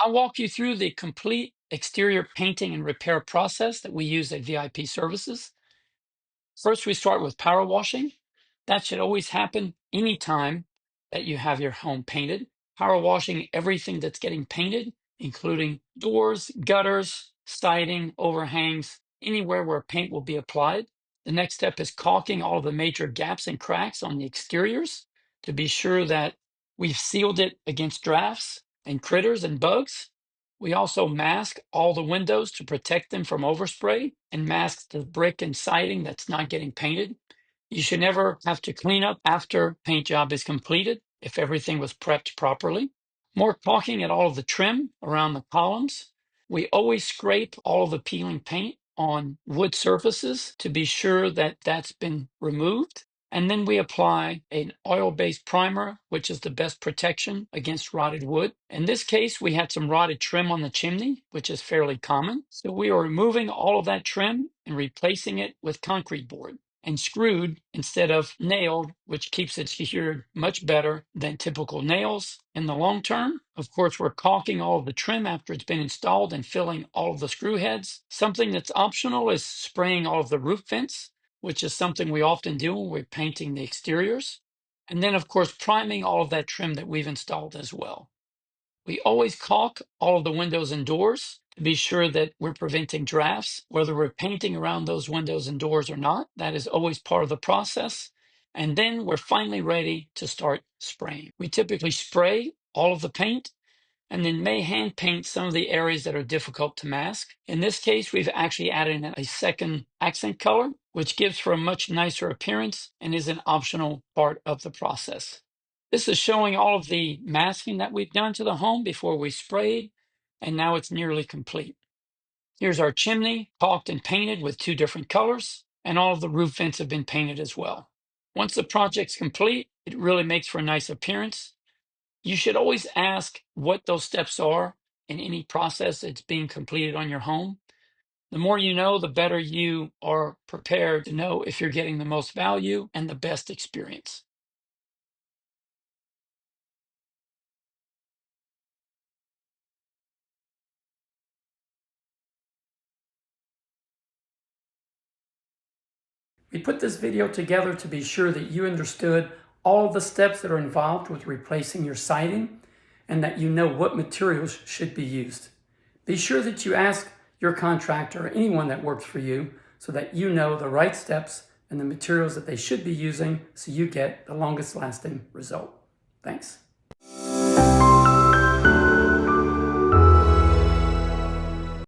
I'll walk you through the complete exterior painting and repair process that we use at VIP Services. First, we start with power washing. That should always happen anytime that you have your home painted. Power washing everything that's getting painted, including doors, gutters, siding, overhangs, anywhere where paint will be applied. The next step is caulking all the major gaps and cracks on the exteriors to be sure that we've sealed it against drafts and critters and bugs. We also mask all the windows to protect them from overspray and mask the brick and siding that's not getting painted. You should never have to clean up after paint job is completed if everything was prepped properly. More caulking at all of the trim around the columns. We always scrape all of the peeling paint on wood surfaces to be sure that that's been removed. And then we apply an oil-based primer, which is the best protection against rotted wood. In this case, we had some rotted trim on the chimney, which is fairly common. So we are removing all of that trim and replacing it with concrete board and screwed instead of nailed, which keeps it secured much better than typical nails in the long term. Of course, we're caulking all of the trim after it's been installed and filling all of the screw heads. Something that's optional is spraying all of the roof vents, which is something we often do when we're painting the exteriors. And then, of course, priming all of that trim that we've installed as well. We always caulk all of the windows and doors to be sure that we're preventing drafts, whether we're painting around those windows and doors or not. That is always part of the process. And then we're finally ready to start spraying. We typically spray all of the paint and then may hand paint some of the areas that are difficult to mask. In this case, we've actually added in a second accent color, which gives for a much nicer appearance and is an optional part of the process. This is showing all of the masking that we've done to the home before we sprayed, and now it's nearly complete. Here's our chimney, caulked and painted with 2 different colors, and all of the roof vents have been painted as well. Once the project's complete, it really makes for a nice appearance. You should always ask what those steps are in any process that's being completed on your home. The more you know, the better you are prepared to know if you're getting the most value and the best experience. We put this video together to be sure that you understood all of the steps that are involved with replacing your siding and that you know what materials should be used. Be sure that you ask your contractor or anyone that works for you so that you know the right steps and the materials that they should be using so you get the longest lasting result. Thanks.